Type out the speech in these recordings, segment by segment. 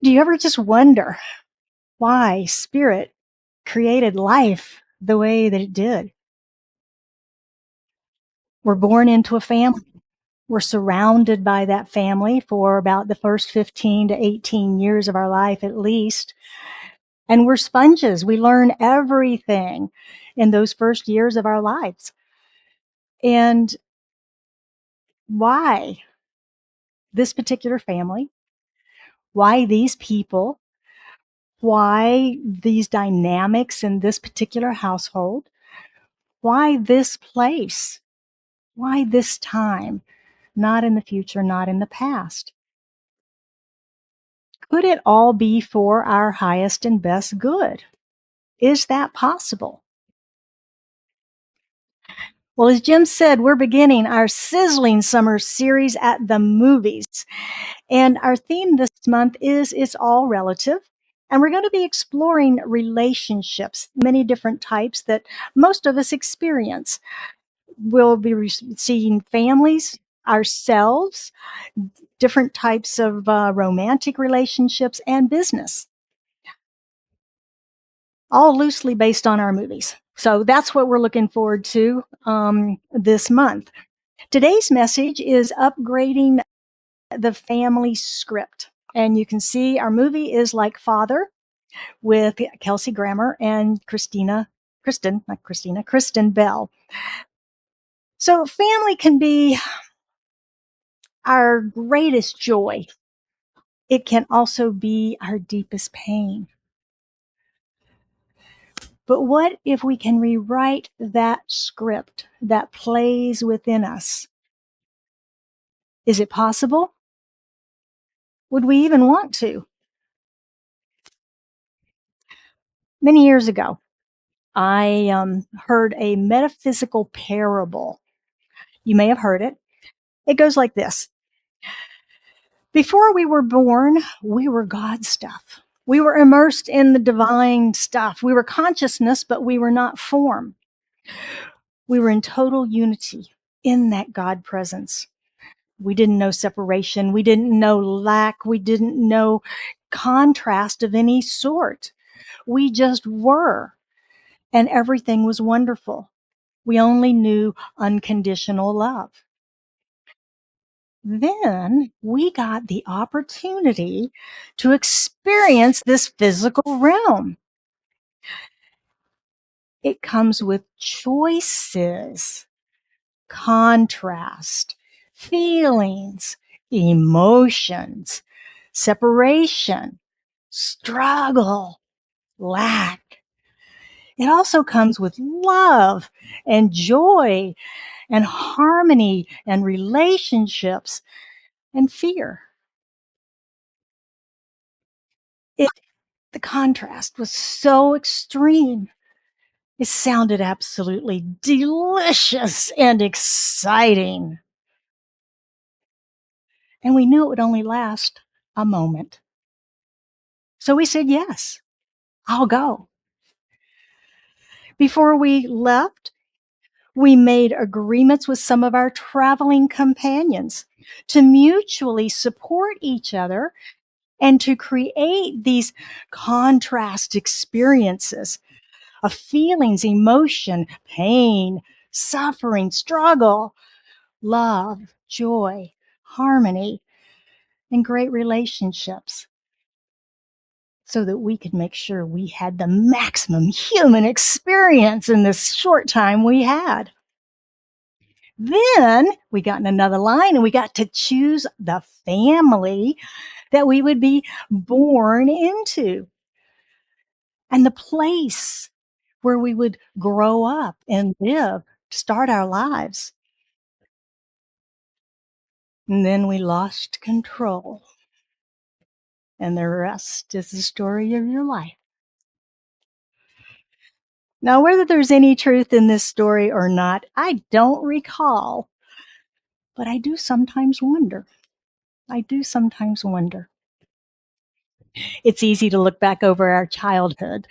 Do you ever just wonder why spirit created life the way that it did? We're born into a family. We're surrounded by that family for about the first 15 to 18 years of our life at least. And we're sponges. We learn everything in those first years of our lives. And why this particular family? Why these people? Why these dynamics in this particular household? Why this place? Why this time? Not in the future, not in the past. Could it all be for our highest and best good? Is that possible? Well, as Jim said, we're beginning our sizzling summer series at the movies. And our theme this month is It's All Relative. And we're going to be exploring relationships, many different types that most of us experience. We'll be seeing families, ourselves, different types of romantic relationships, and business, all loosely based on our movies. So that's what we're looking forward to this month. Today's message is upgrading the family script. And you can see our movie is like Father with Kelsey Grammer and Kristen Bell. So family can be our greatest joy. It can also be our deepest pain. But what if we can rewrite that script that plays within us? Is it possible? Would we even want to? Many years ago, I heard a metaphysical parable. You may have heard it. It goes like this. Before we were born, we were God stuff. We were immersed in the divine stuff. We were consciousness, but we were not form. We were in total unity in that God presence. We didn't know separation. We didn't know lack. We didn't know contrast of any sort. We just were, and everything was wonderful. We only knew unconditional love. Then we got the opportunity to experience this physical realm. It comes with choices, contrast, feelings, emotions, separation, struggle, lack. It also comes with love and joy and harmony and relationships and fear. It, the contrast was so extreme. It sounded absolutely delicious and exciting. And we knew it would only last a moment. So we said, yes, I'll go. Before we left, we made agreements with some of our traveling companions to mutually support each other and to create these contrast experiences of feelings, emotion, pain, suffering, struggle, love, joy, harmony, and great relationships, so that we could make sure we had the maximum human experience in this short time we had. Then we got in another line and we got to choose the family that we would be born into and the place where we would grow up and live, start our lives. And then we lost control. And the rest is the story of your life. Now, whether there's any truth in this story or not, I don't recall. But I do sometimes wonder. I do sometimes wonder. It's easy to look back over our childhood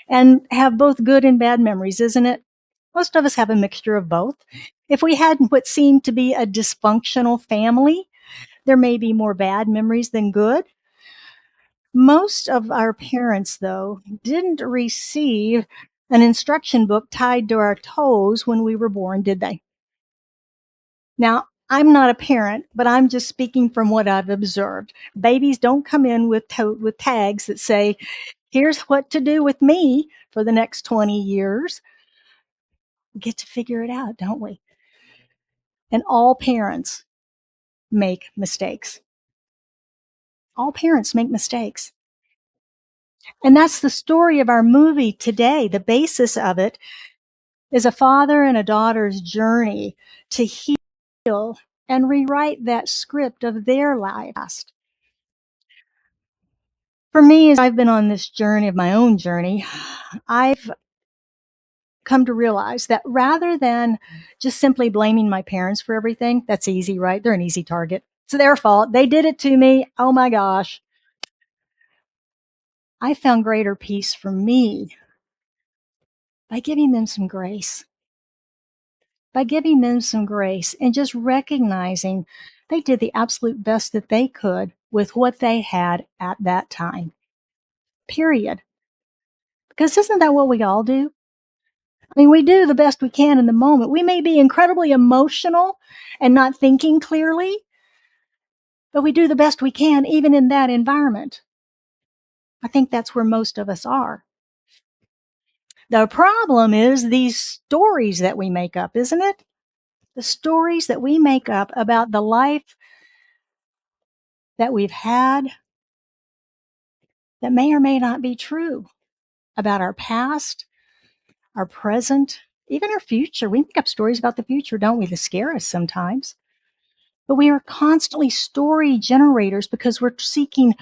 and have both good and bad memories, isn't it? Most of us have a mixture of both. If we had what seemed to be a dysfunctional family, there may be more bad memories than good. Most of our parents, though, didn't receive an instruction book tied to our toes when we were born, did they? Now, I'm not a parent, but I'm just speaking from what I've observed. Babies don't come in with tags that say, "Here's what to do with me for the next 20 years." We get to figure it out, don't we? And all parents make mistakes. All parents make mistakes. And that's the story of our movie today. The basis of it is a father and a daughter's journey to heal and rewrite that script of their life. For me, as I've been on this journey of my own journey, I've come to realize that rather than just simply blaming my parents for everything, that's easy, right? They're an easy target. It's their fault. They did it to me. Oh my gosh. I found greater peace for me by giving them some grace, and just recognizing they did the absolute best that they could with what they had at that time. Period. Because isn't that what we all do? I mean, we do the best we can in the moment. We may be incredibly emotional and not thinking clearly, but we do the best we can even in that environment. I think that's where most of us are. The problem is these stories that we make up, isn't it? The stories that we make up about the life that we've had that may or may not be true, about our past, our present, even our future. We make up stories about the future, don't we, that scare us sometimes. But we are constantly story generators because we're seeking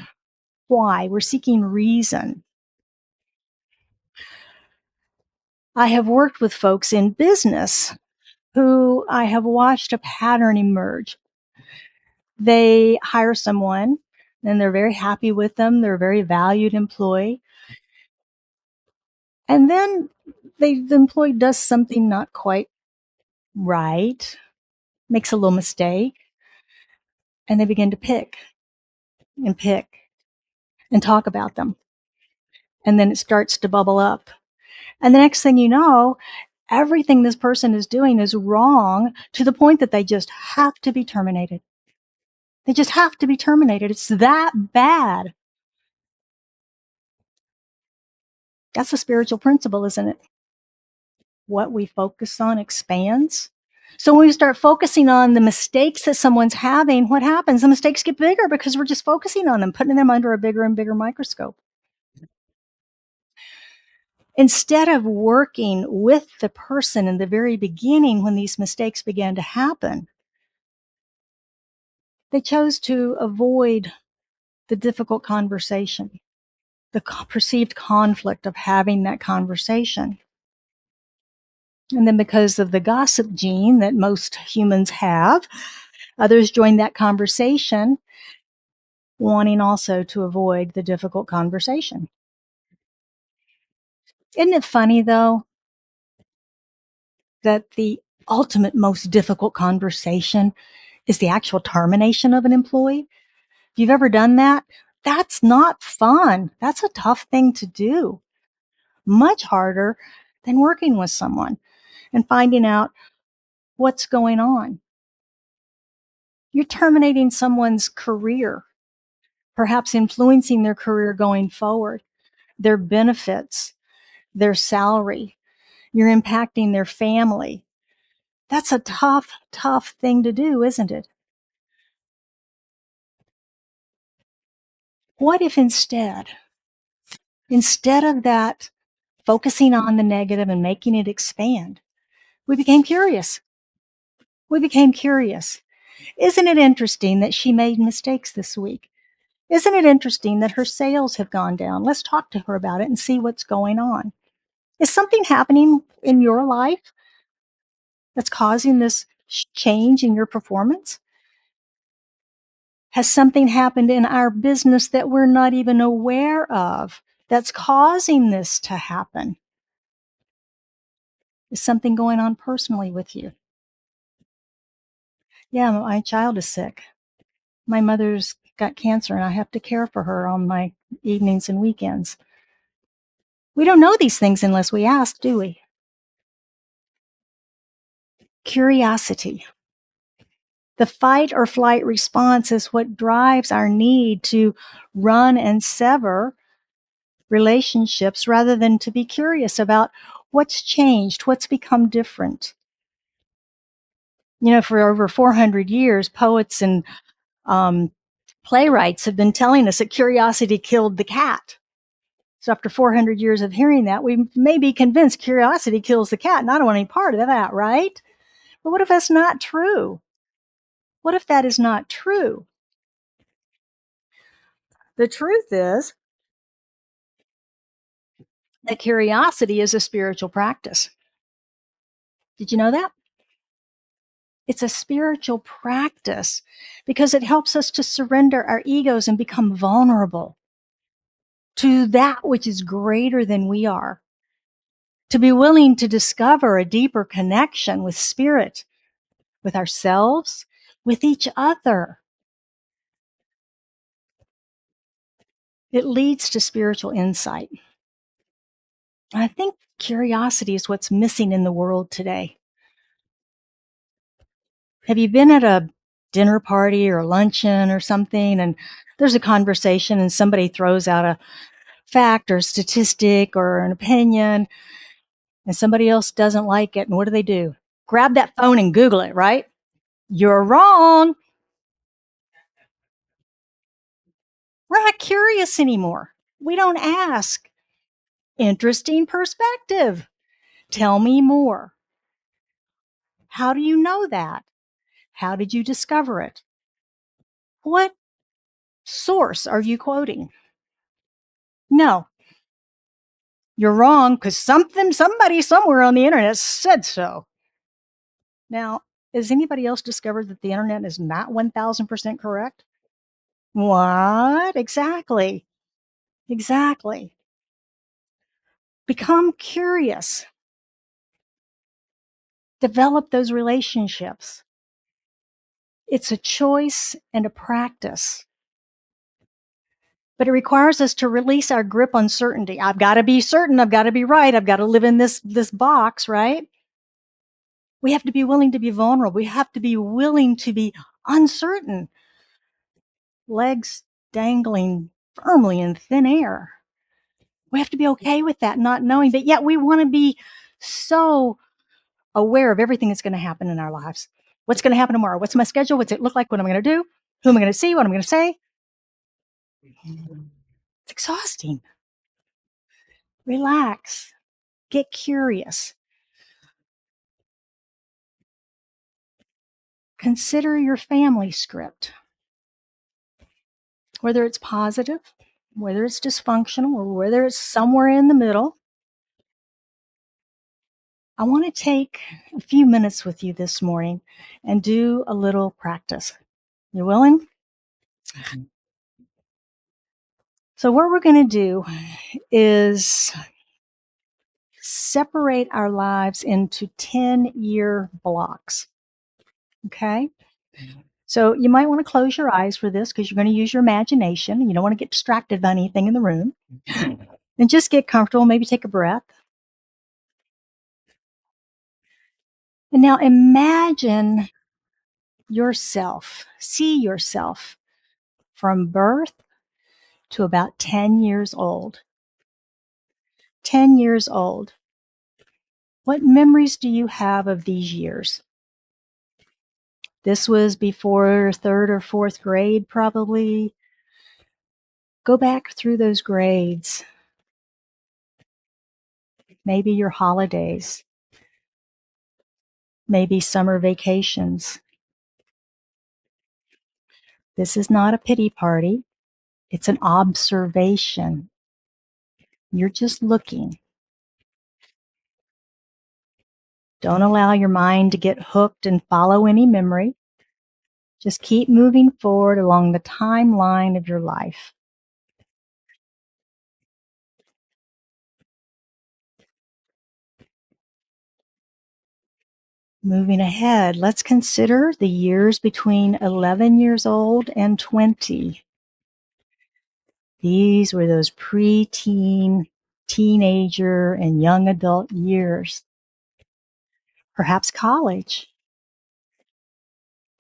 why, we're seeking reason. I have worked with folks in business who I have watched a pattern emerge. They hire someone and they're very happy with them. They're a very valued employee. And then the employee does something not quite right, makes a little mistake, and they begin to pick and pick and talk about them. And then it starts to bubble up. And the next thing you know, everything this person is doing is wrong to the point that they just have to be terminated. They just have to be terminated. It's that bad. That's a spiritual principle, isn't it? What we focus on expands. So when we start focusing on the mistakes that someone's having, what happens? The mistakes get bigger because we're just focusing on them, putting them under a bigger and bigger microscope. Instead of working with the person in the very beginning when these mistakes began to happen, they chose to avoid the difficult conversation, the perceived conflict of having that conversation. And then because of the gossip gene that most humans have, others join that conversation, wanting also to avoid the difficult conversation. Isn't it funny, though, that the ultimate most difficult conversation is the actual termination of an employee? If you've ever done that, that's not fun. That's a tough thing to do. Much harder than working with someone and finding out what's going on. You're terminating someone's career, perhaps influencing their career going forward, their benefits, their salary. You're impacting their family. That's a tough, tough thing to do, isn't it? What if instead of that, focusing on the negative and making it expand, we became curious? We became curious. Isn't it interesting that she made mistakes this week? Isn't it interesting that her sales have gone down? Let's talk to her about it and see what's going on. Is something happening in your life that's causing this change in your performance? Has something happened in our business that we're not even aware of that's causing this to happen? Is something going on personally with you? Yeah, my child is sick. My mother's got cancer and I have to care for her on my evenings and weekends. We don't know these things unless we ask, do we? Curiosity. The fight or flight response is what drives our need to run and sever relationships rather than to be curious about what's changed, what's become different. You know, for over 400 years, poets and um, playwrights have been telling us that curiosity killed the cat. So after 400 years of hearing that, we may be convinced curiosity kills the cat, and I don't want any part of that, right? But what if that's not true? What if that is not true? The truth is that curiosity is a spiritual practice. Did you know that? It's a spiritual practice because it helps us to surrender our egos and become vulnerable to that which is greater than we are, to be willing to discover a deeper connection with spirit, with ourselves, with each other. It leads to spiritual insight. I think curiosity is what's missing in the world today. Have you been at a dinner party or luncheon or something and there's a conversation and somebody throws out a fact or statistic or an opinion and somebody else doesn't like it, and what do? Grab that phone and Google it, right? You're wrong. We're not curious anymore. We don't ask. Interesting perspective. Tell me more. How do you know that? How did you discover it? What source are you quoting? No, you're wrong because somebody somewhere on the internet said so. Now, has anybody else discovered that the internet is not 1000% correct? What? Exactly. Exactly. Become curious. Develop those relationships. It's a choice and a practice. But it requires us to release our grip on certainty. I've got to be certain. I've got to be right. I've got to live in this box, right? We have to be willing to be vulnerable. We have to be willing to be uncertain. Legs dangling firmly in thin air. We have to be okay with that, not knowing, but yet we want to be so aware of everything that's going to happen in our lives. What's going to happen tomorrow? What's my schedule? What's it look like? What am I going to do? Who am I going to see? What am I going to say? It's exhausting. Relax. Get curious. Consider your family script, whether it's positive, whether it's dysfunctional, or whether it's somewhere in the middle. I want to take a few minutes with you this morning and do a little practice. You willing? So what we're going to do is separate our lives into 10-year blocks. Okay? So you might want to close your eyes for this because you're going to use your imagination. You don't want to get distracted by anything in the room. And just get comfortable, maybe take a breath. And now imagine yourself, see yourself from birth to about 10 years old. 10 years old. What memories do you have of these years? This was before third or fourth grade, probably. Go back through those grades. Maybe your holidays. Maybe summer vacations. This is not a pity party. It's an observation. You're just looking. Don't allow your mind to get hooked and follow any memory. Just keep moving forward along the timeline of your life. Moving ahead, let's consider the years between 11 years old and 20. These were those preteen, teenager, and young adult years. Perhaps college.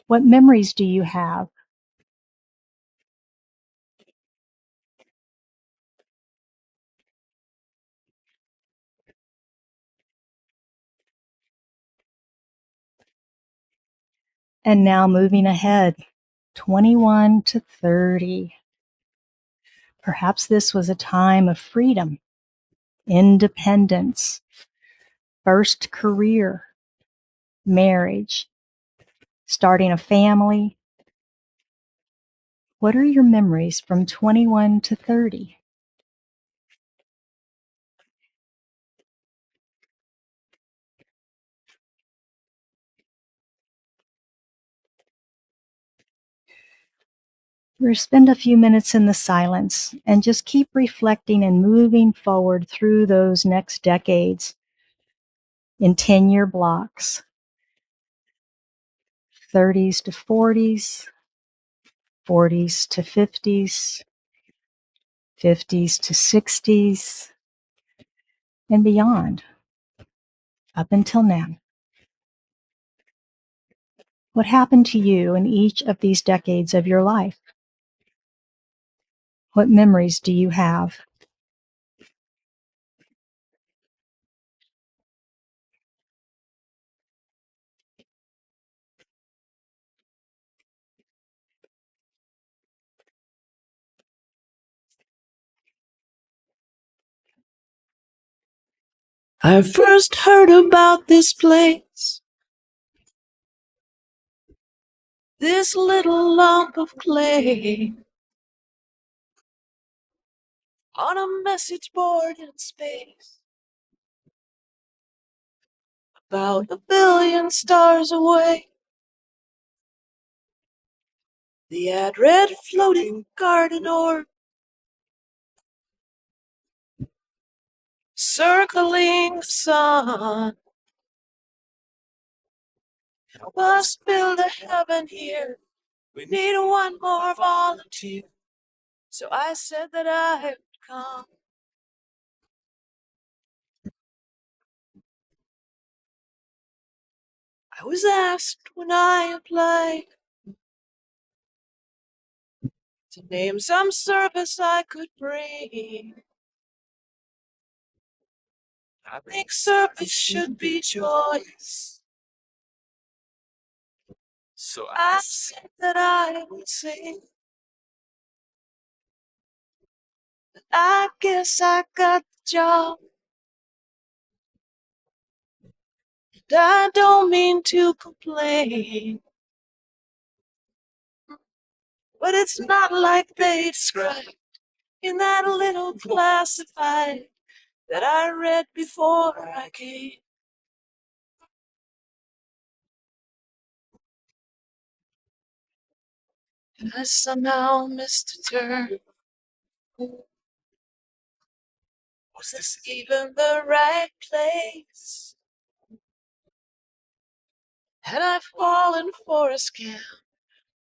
What memories do you have? And now moving ahead, 21 to 30. Perhaps this was a time of freedom, independence, first career, marriage, starting a family. What are your memories from 21 to 30? Spend a few minutes in the silence and just keep reflecting and moving forward through those next decades in 10-year blocks, 30s to 40s, 40s to 50s, 50s to 60s, and beyond, up until now. What happened to you in each of these decades of your life? What memories do you have? I first heard about this place, this little lump of clay, on a message board in space, about 1 billion stars away. The ad read floating garden orb, circling the sun. Help us build a heaven here. We need one more volunteer. So I said that I would come. I was asked when I applied to name some service I could bring. I think service should be choice. So I said that I would sing. I guess I got the job. And I don't mean to complain, but it's not like they described in that little classified that I read before I came. And I somehow missed a turn. Was this even the right place? Had I fallen for a scam?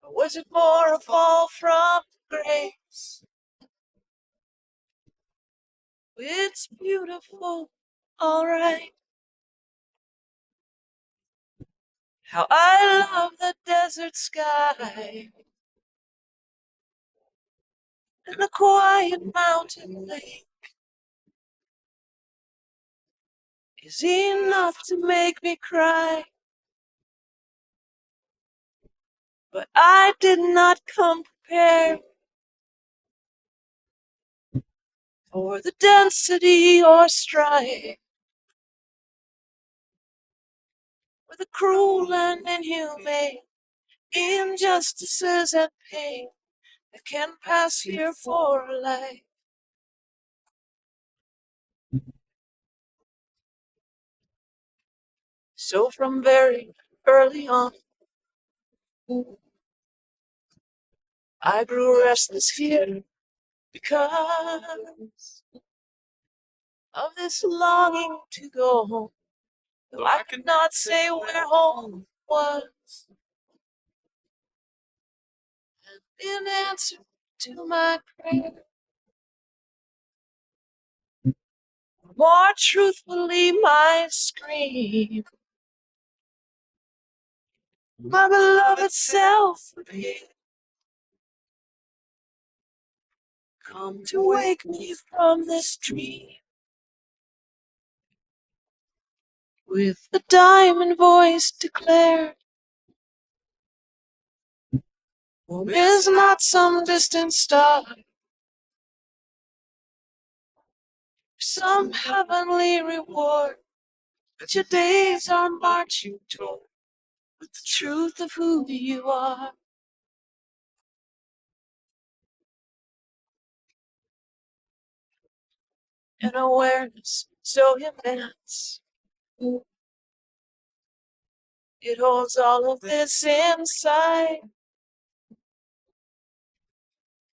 Or was it more a fall from grace? It's beautiful, alright. How I love the desert sky and the quiet mountain lake is enough to make me cry. But I did not come prepared for the density or strife, or the cruel and inhumane injustices and pain that can pass here for life. So from very early on, I grew restless here because of this longing to go home, though I could not say where home was. And in answer to my prayer, more truthfully my scream. My beloved self appeared, come to wake me from this dream. With the diamond voice declared, home is not some distant star, some heavenly reward, but your days are marching toward with the truth of who you are. An awareness so immense, it holds all of this inside.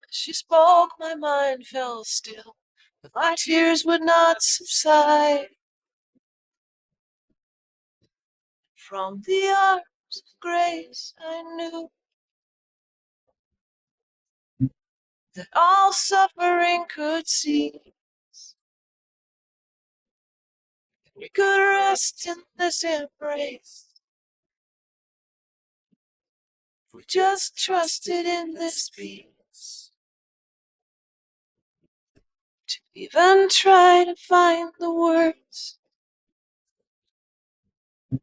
As she spoke, my mind fell still, but my tears would not subside. From the arms of grace I knew that all suffering could cease. We could rest in this embrace. We just trusted in this peace. To even try to find the words can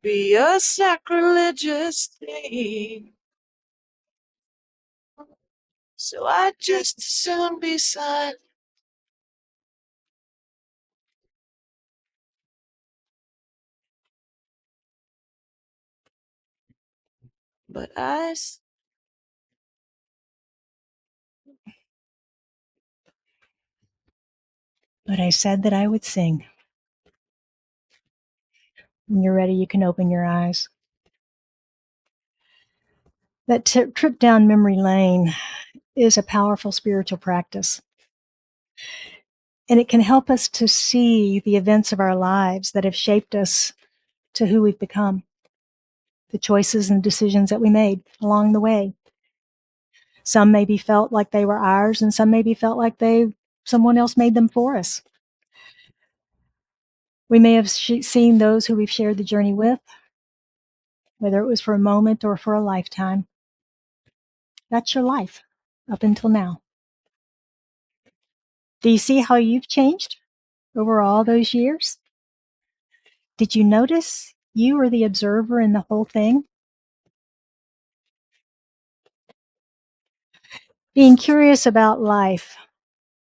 be a sacrilegious thing. So I'd just as soon be silent. But I said that I would sing. When you're ready, you can open your eyes. That trip down memory lane is a powerful spiritual practice. And it can help us to see the events of our lives that have shaped us to who we've become, the choices and decisions that we made along the way. Some maybe felt like they were ours, and some maybe felt like someone else made them for us. We may have seen those who we've shared the journey with, whether it was for a moment or for a lifetime. That's your life up until now. Do you see how you've changed over all those years? Did you notice you were the observer in the whole thing? Being curious about life,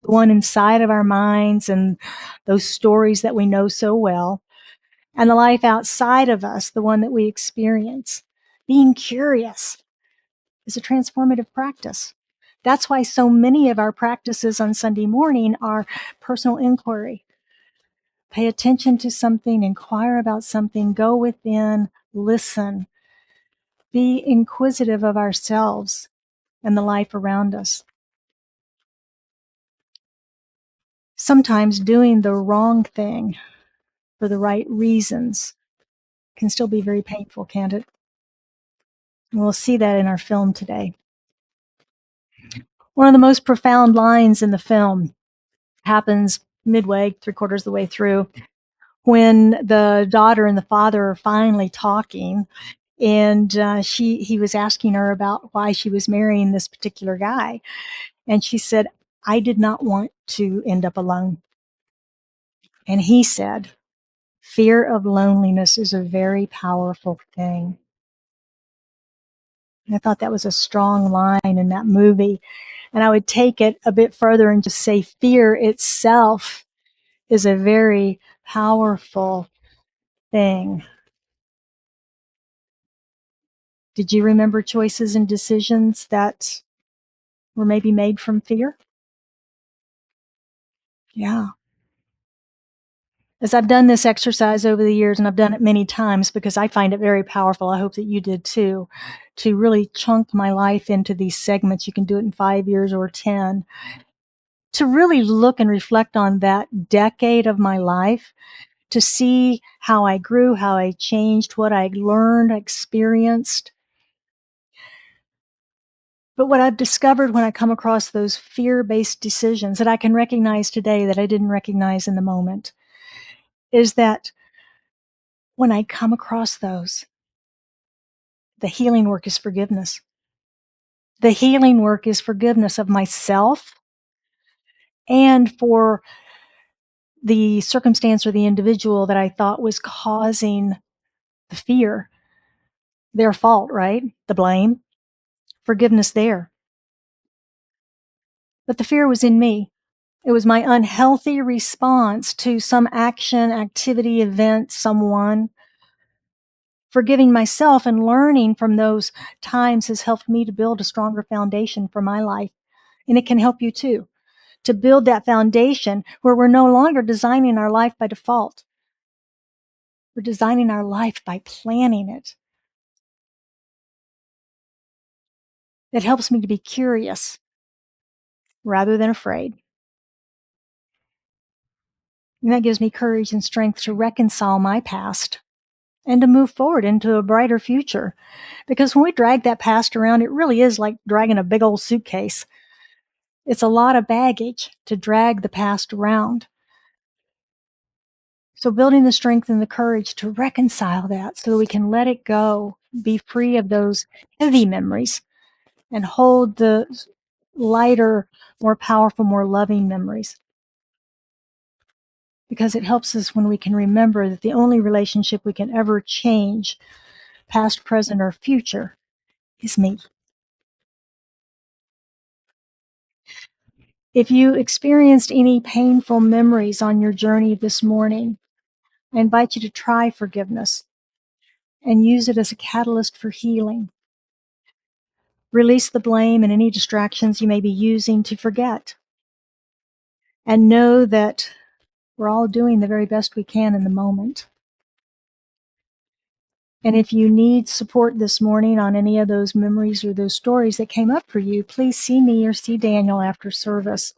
the one inside of our minds and those stories that we know so well, and the life outside of us, the one that we experience. Being curious is a transformative practice. That's why so many of our practices on Sunday morning are personal inquiry. Pay attention to something, inquire about something, go within, listen. Be inquisitive of ourselves and the life around us. Sometimes doing the wrong thing for the right reasons can still be very painful, can't it? And we'll see that in our film today. One of the most profound lines in the film happens midway, 3/4 of the way through, when the daughter and the father are finally talking, and he was asking her about why she was marrying this particular guy, and she said, "I did not want to end up alone." And he said, "Fear of loneliness is a very powerful thing." And I thought that was a strong line in that movie. And I would take it a bit further and just say fear itself is a very powerful thing. Did you remember choices and decisions that were maybe made from fear? Yeah. As I've done this exercise over the years, and I've done it many times because I find it very powerful, I hope that you did too, to really chunk my life into these segments. You can do it in 5 years or 10. To really look and reflect on that decade of my life, to see how I grew, how I changed, what I learned, experienced. But what I've discovered when I come across those fear-based decisions that I can recognize today that I didn't recognize in the moment is that when I come across those, the healing work is forgiveness. The healing work is forgiveness of myself and for the circumstance or the individual that I thought was causing the fear. Their fault, right? The blame. Forgiveness there. But the fear was in me. It was my unhealthy response to some action, activity, event, someone. Forgiving myself and learning from those times has helped me to build a stronger foundation for my life. And it can help you too, to build that foundation where we're no longer designing our life by default. We're designing our life by planning it. It helps me to be curious rather than afraid. And that gives me courage and strength to reconcile my past and to move forward into a brighter future. Because when we drag that past around, it really is like dragging a big old suitcase. It's a lot of baggage to drag the past around. So building the strength and the courage to reconcile that so that we can let it go, be free of those heavy memories and hold the lighter, more powerful, more loving memories. Because it helps us when we can remember that the only relationship we can ever change, past, present, or future, is me. If you experienced any painful memories on your journey this morning, I invite you to try forgiveness and use it as a catalyst for healing. Release the blame and any distractions you may be using to forget. And know that we're all doing the very best we can in the moment. And if you need support this morning on any of those memories or those stories that came up for you, please see me or see Daniel after service.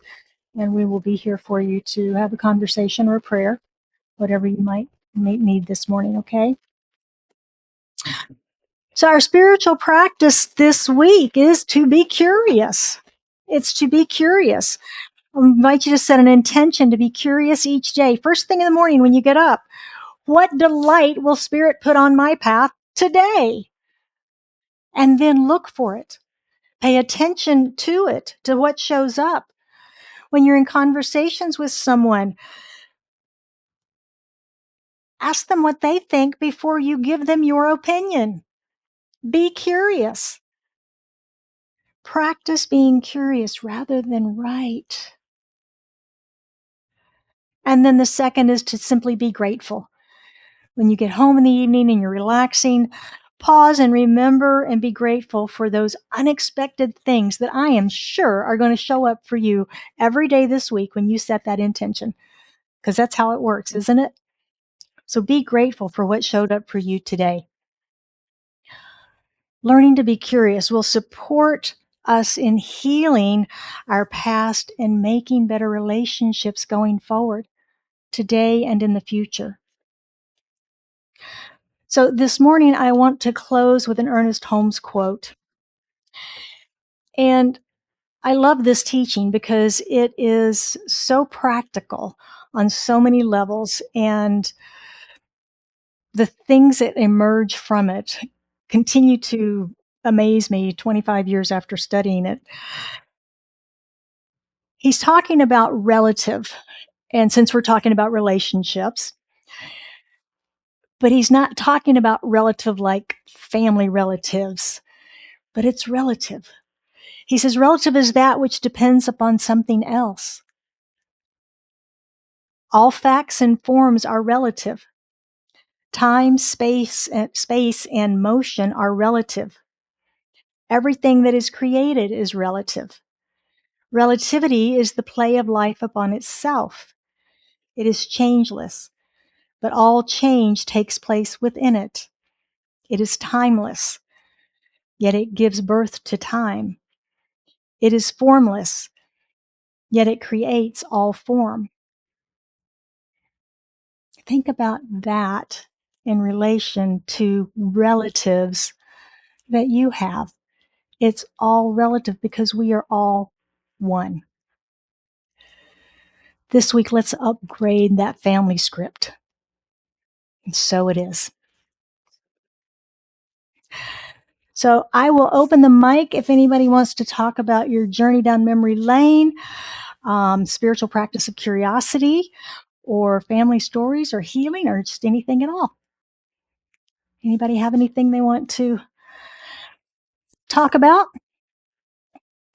And we will be here for you to have a conversation or a prayer, whatever you might need this morning, okay? So our spiritual practice this week is to be curious. It's to be curious. I invite you to set an intention to be curious each day. First thing in the morning when you get up, what delight will Spirit put on my path today? And then look for it. Pay attention to it, to what shows up. When you're in conversations with someone, ask them what they think before you give them your opinion. Be curious. Practice being curious rather than right. And then the second is to simply be grateful. When you get home in the evening and you're relaxing, pause and remember and be grateful for those unexpected things that I am sure are going to show up for you every day this week when you set that intention. Because that's how it works, isn't it? So be grateful for what showed up for you today. Learning to be curious will support us in healing our past and making better relationships going forward, today and in the future. So this morning, I want to close with an Ernest Holmes quote. And I love this teaching because it is so practical on so many levels, and the things that emerge from it continue to amaze me 25 years after studying it. He's talking about relative, and since we're talking about relationships, but he's not talking about relative like family relatives, but it's relative. He says relative is that which depends upon something else. All facts and forms are relative. Time, space, and motion are relative. Everything that is created is relative. Relativity is the play of life upon itself. It is changeless, but all change takes place within it. It is timeless, yet it gives birth to time. It is formless, yet it creates all form. Think about that in relation to relatives that you have. It's all relative because we are all one. This week, let's upgrade that family script. And so it is. So I will open the mic if anybody wants to talk about your journey down memory lane, spiritual practice of curiosity, or family stories, or healing, or just anything at all. Anybody have anything they want to talk about?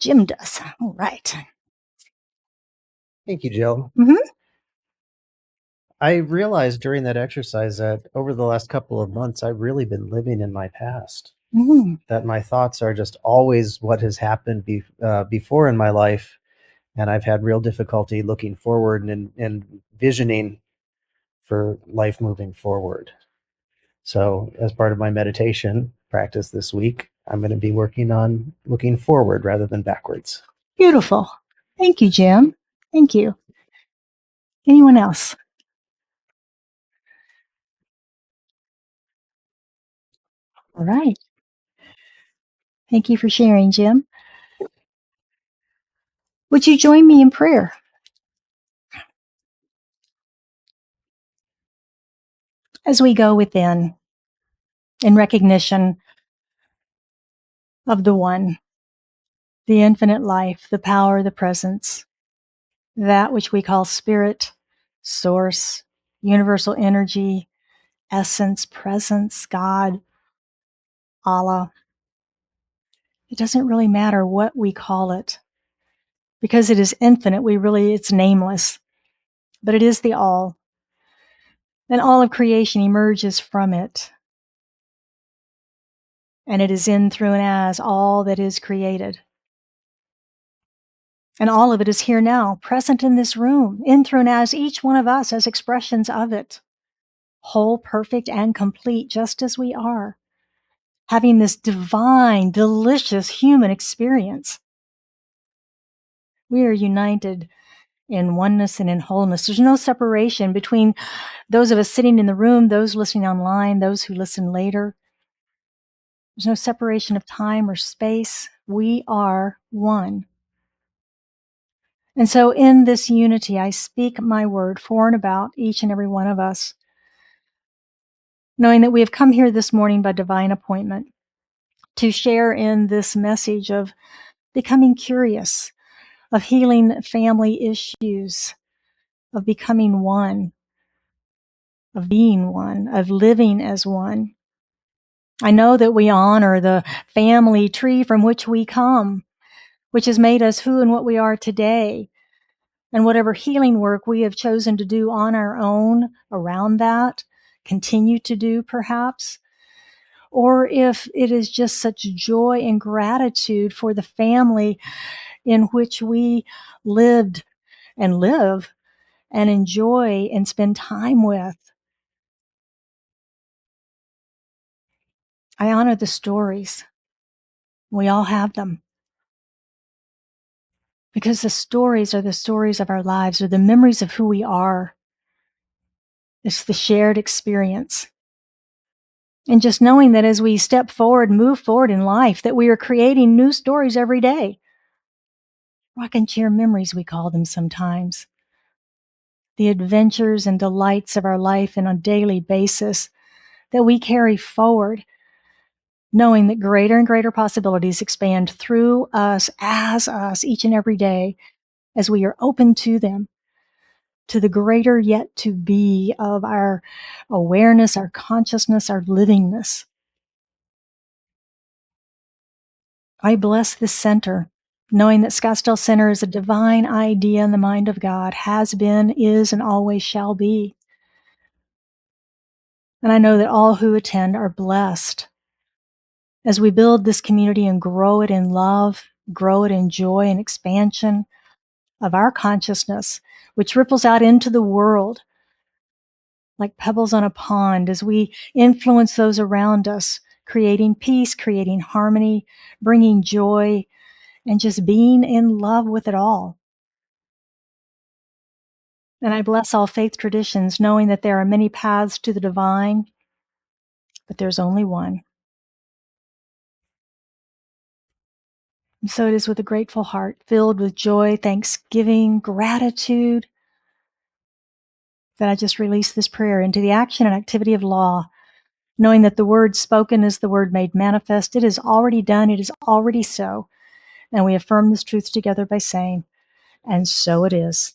Jim does. All right. Thank you, Jill. Mm-hmm. I realized during that exercise that over the last couple of months, I've really been living in my past. Mm-hmm. That my thoughts are just always what has happened before in my life. And I've had real difficulty looking forward and visioning for life moving forward. So, as part of my meditation practice this week, I'm going to be working on looking forward rather than backwards. Beautiful. Thank you, Jim. Thank you. Anyone else? All right. Thank you for sharing, Jim. Would you join me in prayer? As we go within in recognition of the one, the infinite life, the power, the presence, that which we call spirit, source, universal energy, essence, presence, God, Allah. It doesn't really matter what we call it because it is infinite. It's nameless, but it is the all. And all of creation emerges from it. And it is in, through, and as all that is created. And all of it is here now, present in this room, in, through, and as each one of us as expressions of it, whole, perfect, and complete, just as we are, having this divine, delicious human experience. We are united in oneness and in wholeness. There's no separation between those of us sitting in the room, those listening online, those who listen later. There's no separation of time or space. We are one. And so in this unity, I speak my word for and about each and every one of us, knowing that we have come here this morning by divine appointment to share in this message of becoming curious, of healing family issues, of becoming one, of being one, of living as one. I know that we honor the family tree from which we come, which has made us who and what we are today. And whatever healing work we have chosen to do on our own around that, continue to do perhaps, or if it is just such joy and gratitude for the family in which we lived and live and enjoy and spend time with. I honor the stories. We all have them. Because the stories are the stories of our lives, or the memories of who we are. It's the shared experience. And just knowing that as we step forward, move forward in life, that we are creating new stories every day. Rocking chair memories, we call them sometimes. The adventures and delights of our life on a daily basis that we carry forward, knowing that greater and greater possibilities expand through us, as us, each and every day, as we are open to them, to the greater yet to be of our awareness, our consciousness, our livingness. I bless this center, knowing that Scottsdale Center is a divine idea in the mind of God, has been, is, and always shall be. And I know that all who attend are blessed as we build this community and grow it in love, grow it in joy and expansion of our consciousness, which ripples out into the world like pebbles on a pond as we influence those around us, creating peace, creating harmony, bringing joy, and just being in love with it all. And I bless all faith traditions, knowing that there are many paths to the divine, but there's only one. And so it is with a grateful heart, filled with joy, thanksgiving, gratitude, that I just release this prayer into the action and activity of law, knowing that the word spoken is the word made manifest. It is already done. It is already so. And we affirm this truth together by saying, and so it is.